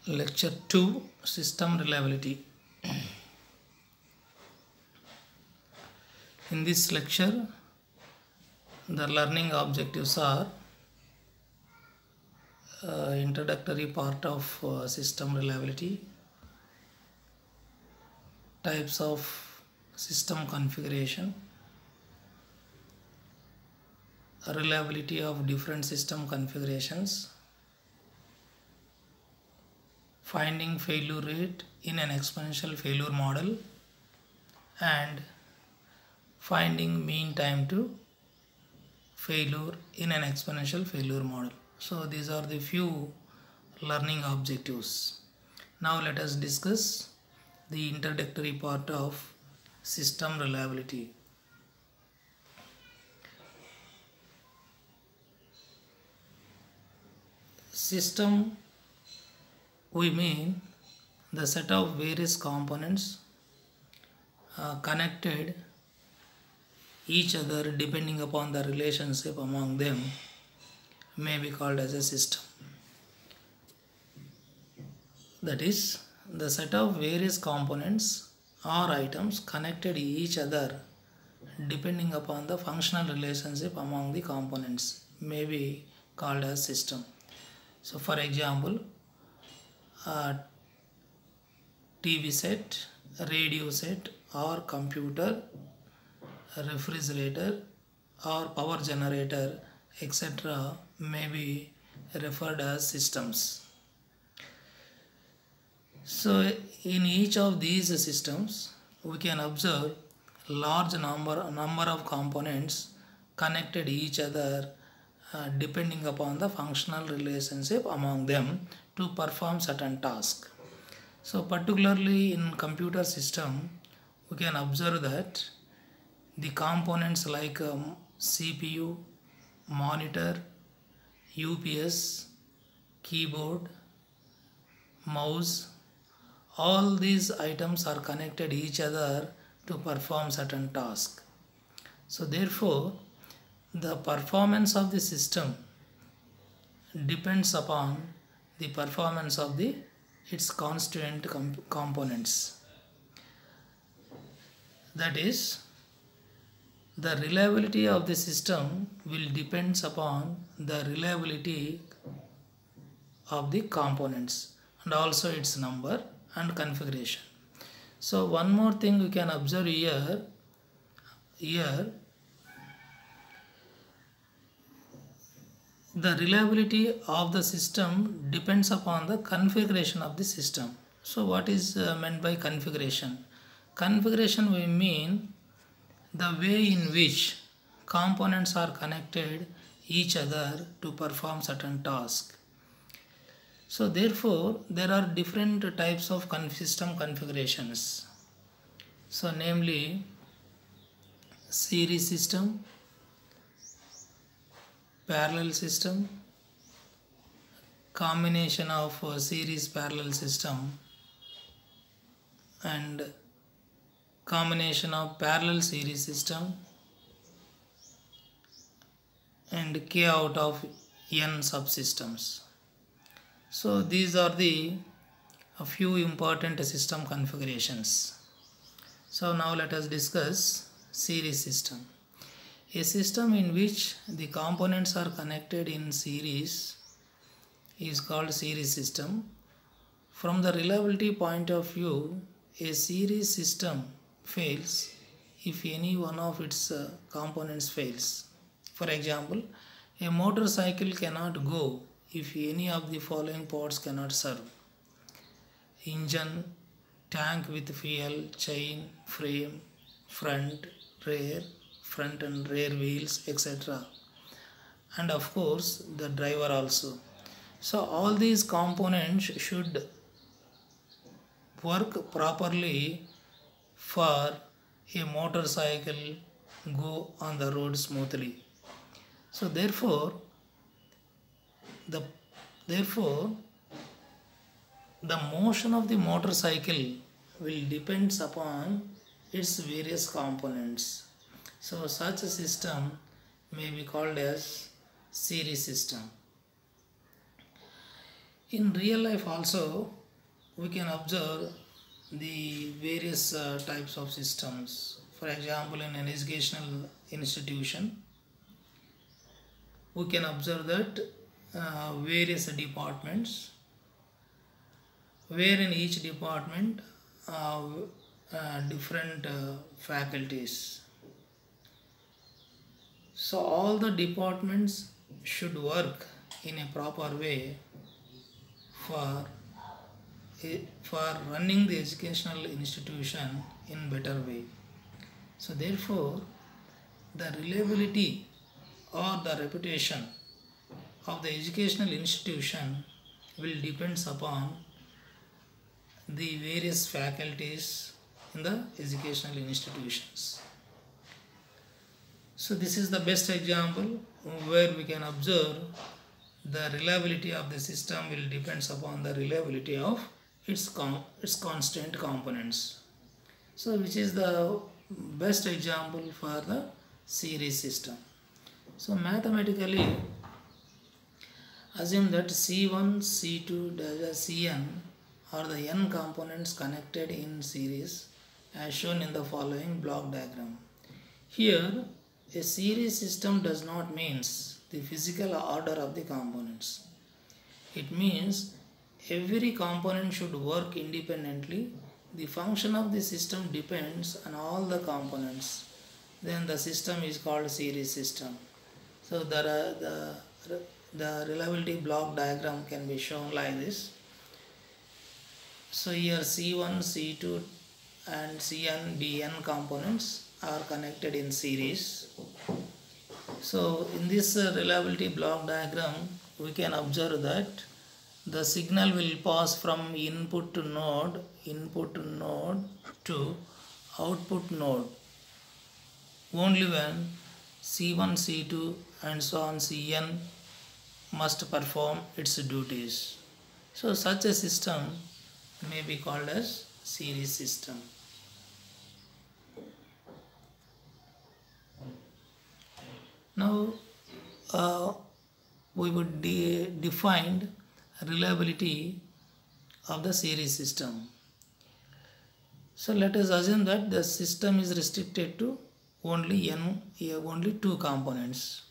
Lecture 2, System Reliability. In this lecture, the learning objectives are introductory part of system reliability, types of system configuration, reliability of different system configurations, finding failure rate in an exponential failure model, and finding mean time to failure in an exponential failure model. So these are the few learning objectives. Now let us discuss the introductory part of system reliability. System, we mean the set of various components connected each other depending upon the relationship among them may be called as a system. That is, the set of various components or items connected each other depending upon the functional relationship among the components may be called as system. So for example, TV set, radio set, or computer, refrigerator, or power generator, etc. may be referred as systems. So in each of these systems, we can observe large number of components connected each other depending upon the functional relationship among them to perform certain tasks. So particularly in computer system, we can observe that the components like CPU, monitor, UPS, keyboard, mouse, all these items are connected each other to perform certain task. So therefore, the performance of the system depends upon the performance of its constituent components. That is, the reliability of the system will depend upon the reliability of the components and also its number and configuration. So one more thing we can observe here the reliability of the system depends upon the configuration of the system. So what is meant by configuration? Configuration we mean the way in which components are connected each other to perform certain tasks. So therefore, there are different types of system configurations. So namely, series system, parallel system, combination of series parallel system, and combination of parallel series system, and K out of n subsystems. So these are a few important system configurations. So now let us discuss series system. A system in which the components are connected in series is called series system. From the reliability point of view, a series system fails if any one of its components fails. For example, a motorcycle cannot go if any of the following parts cannot serve: engine, tank with fuel, chain, frame, front and rear wheels, etc. And of course the driver also. So all these components should work properly for a motorcycle go on the road smoothly. So therefore the motion of the motorcycle will depends upon its various components. So such a system may be called as series system. In real life also we can observe the various types of systems. For example, in an educational institution we can observe that various departments, where in each department different faculties. So all the departments should work in a proper way for for running the educational institution in better way. So therefore the reliability or the reputation of the educational institution will depends upon the various faculties in the educational institutions. So this is the best example where we can observe the reliability of the system will depends upon the reliability of its constant components. So which is the best example for the series system. So mathematically assume that C1, C2, Cn are the n components connected in series as shown in the following block diagram. Here a series system does not means the physical order of the components. It means every component should work independently. The function of the system depends on all the components. Then the system is called series system. So the reliability block diagram can be shown like this. So here C1, C2 and Cn, Dn components are connected in series. So in this reliability block diagram we can observe that the signal will pass from input node to output node only when C1, C2 and so on Cn must perform its duties. So such a system may be called as series system. Now we would define reliability of the series system. So let us assume that the system is restricted to only two components,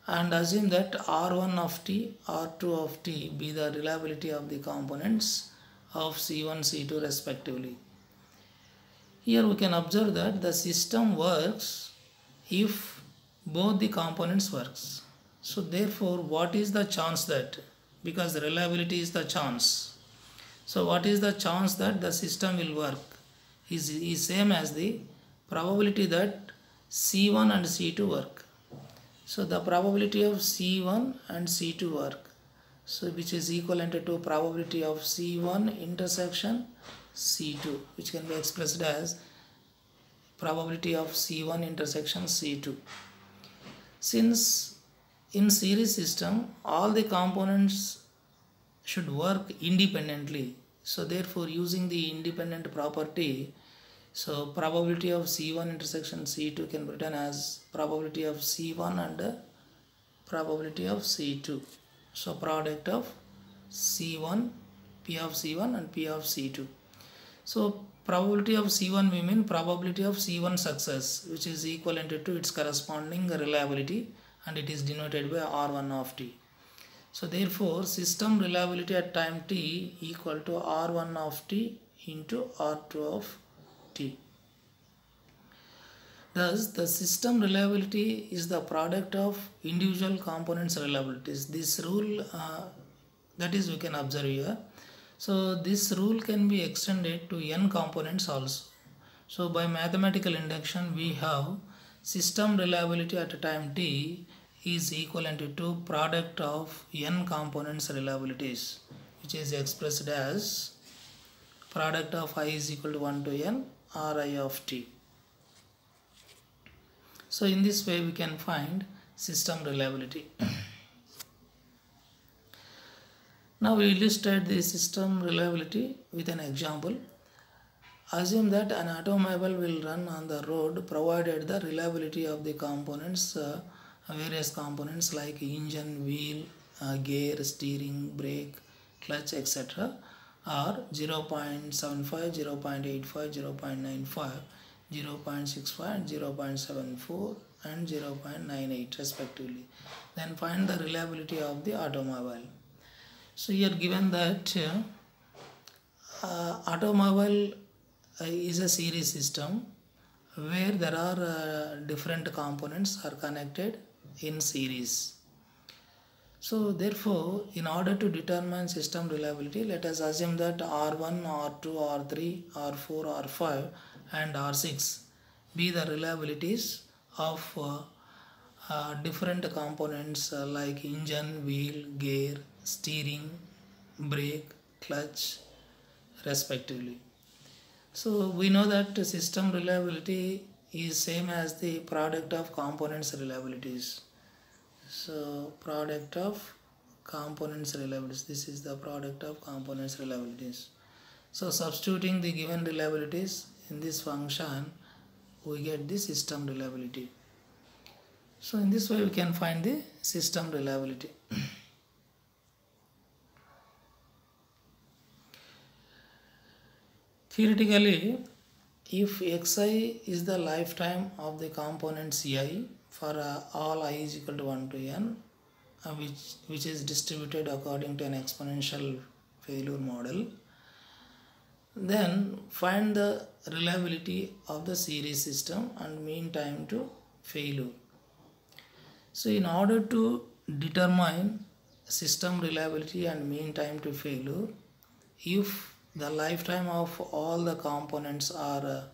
and assume that R1 of t, R2 of t be the reliability of the components of C1, C2 respectively. Here we can observe that the system works if both the components works. So therefore what is the chance that, because the reliability is the chance, so what is the chance that the system will work is same as the probability that C1 and C2 work. So the probability of C1 and C2 work, so which is equivalent to probability of C1 intersection C2, which can be expressed as probability of C1 intersection C2. Since in series system all the components should work independently, so therefore using the independent property, so probability of C1 intersection C2 can be written as probability of C1 and probability of C2. So product of C1, P of C1 and P of C2. So probability of C1 we mean probability of C1 success, which is equivalent to its corresponding reliability, and it is denoted by R1 of t. So therefore system reliability at time t equal to R1 of t into R2 of t. Thus the system reliability is the product of individual components reliabilities. This rule that is we can observe here. So this rule can be extended to n components also. So by mathematical induction we have system reliability at time t is equivalent to product of n components reliabilities, which is expressed as product of I is equal to 1 to n Ri of t. So in this way we can find system reliability. Now we illustrate the system reliability with an example. Assume that an automobile will run on the road provided the reliability of the components, various components like engine, wheel, gear, steering, brake, clutch, etc. are 0.75, 0.85, 0.95, 0.65 and 0.74 and 0.98 respectively. Then find the reliability of the automobile. So here given that automobile is a series system where there are different components are connected in series. So therefore, in order to determine system reliability, let us assume that R1, R2, R3, R4, R5 and R6 be the reliabilities of different components like engine, wheel, gear, steering, brake, clutch respectively. So we know that system reliability is same as the product of components reliabilities. So product of components reliabilities, this is the product of components reliabilities. So substituting the given reliabilities in this function, we get the system reliability. So in this way we can find the system reliability. Theoretically, if xi is the lifetime of the component ci for all I is equal to 1 to n, which is distributed according to an exponential failure model, then find the reliability of the series system and mean time to failure. So in order to determine system reliability and mean time to failure, if the lifetime of all the components are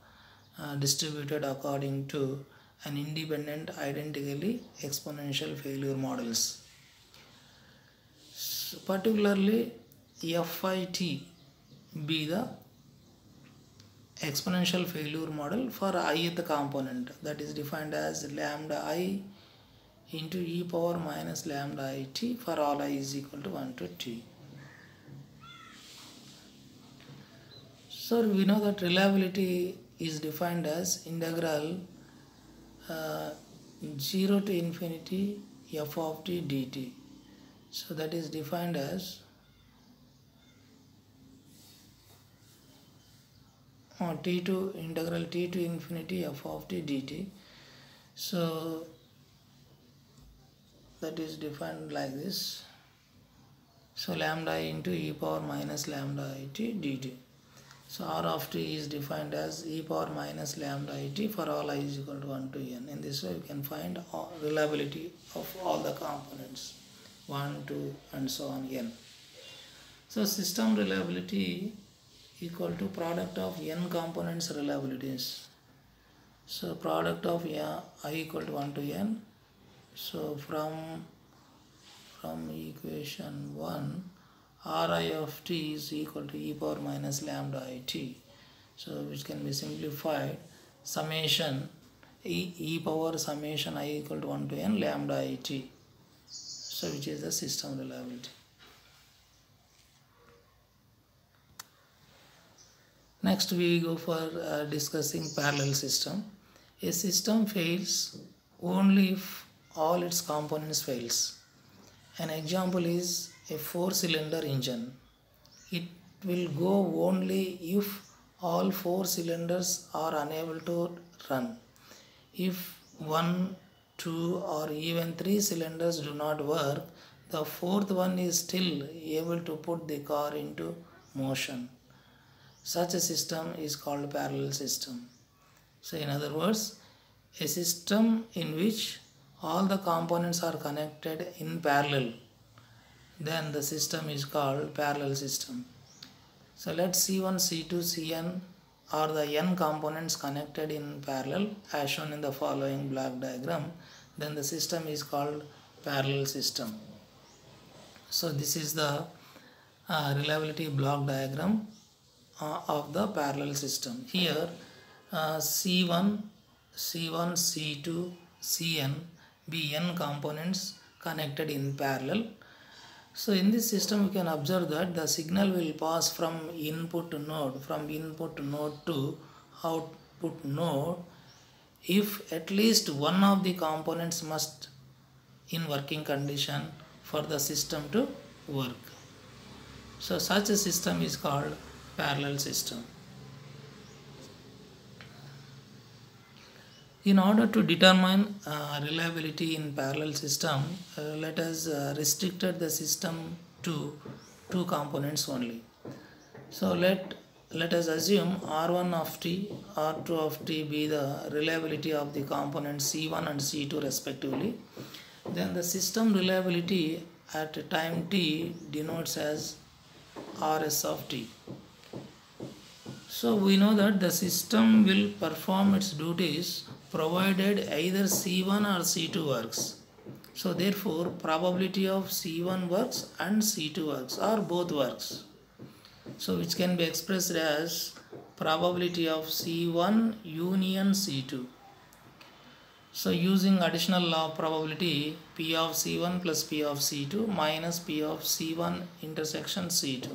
distributed according to an independent identically exponential failure models. So particularly FIT be the exponential failure model for ith component, that is defined as lambda I into e power minus lambda it for all I is equal to 1 to t. So we know that reliability is defined as integral 0 to infinity f of t dt. So that is defined as integral t to infinity f of t dt. So that is defined like this. So lambda into e power minus lambda it dt. So r of t is defined as e power minus lambda it for all I is equal to 1 to n. In this way we can find reliability of all the components 1, 2 and so on n. So system reliability equal to product of n components reliabilities. So product of I equal to 1 to n. So from equation 1, Ri of t is equal to e power minus lambda it. So which can be simplified summation e power summation I equal to 1 to n lambda it. So which is the system reliability. Next we go for discussing parallel system. A system fails only if all its components fails. An example is a 4-cylinder engine. It will go only if all 4 cylinders are unable to run. If 1, 2 or even 3 cylinders do not work, the 4th one is still able to put the car into motion. Such a system is called parallel system. So in other words, a system in which all the components are connected in parallel, then the system is called parallel system. So let C1, C2, Cn are the n components connected in parallel as shown in the following block diagram, then the system is called parallel system. So this is the reliability block diagram of the parallel system. Here C1, C2, Cn be n components connected in parallel. So in this system we can observe that the signal will pass from input node to output node if at least one of the components must in working condition for the system to work. So such a system is called parallel system. In order to determine reliability in parallel system, let us restricted the system to two components only. So let us assume R1 of t, R2 of t be the reliability of the components C1 and C2 respectively. Then the system reliability at time t denotes as Rs of t. So we know that the system will perform its duties provided either C1 or C2 works. So therefore probability of C1 works and C2 works or both works. So which can be expressed as probability of C1 union C2. So using additional law of probability, P of C1 plus P of C2 minus P of C1 intersection C2,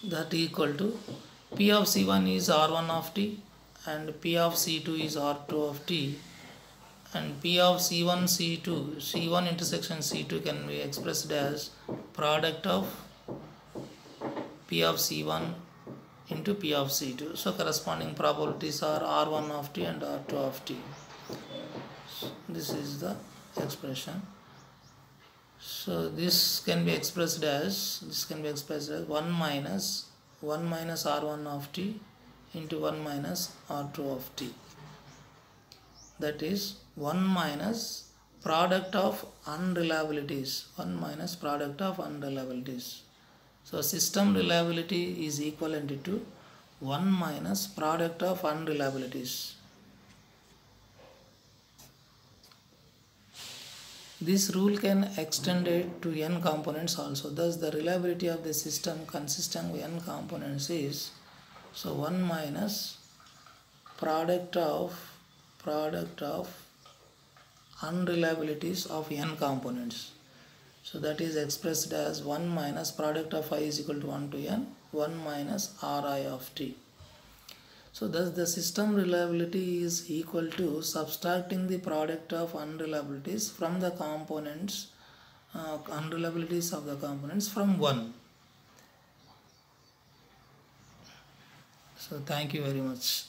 that equal to P of C1 is R1 of t and P of C2 is R2 of t, and P of C1 C2, C1 intersection C2 can be expressed as product of P of C1 into P of C2. So corresponding probabilities are R1 of t and R2 of t. This is the expression. So this can be expressed as 1 minus R1 of t into 1 minus R2 of t. That is 1 minus product of unreliabilities. 1 minus product of unreliabilities. So system reliability is equivalent to 1 minus product of unreliabilities. This rule can extend it to n components also. Thus the reliability of the system consisting of n components is 1 minus product of unreliabilities of n components. So that is expressed as 1 minus product of I is equal to 1 to n, 1 minus Ri of t. So thus the system reliability is equal to subtracting the product of unreliabilities from the components, unreliabilities of the components from 1. So thank you very much.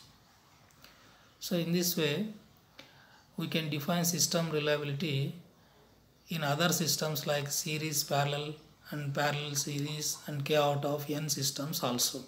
So in this way we can define system reliability in other systems like series, parallel and parallel series and K out of n systems also.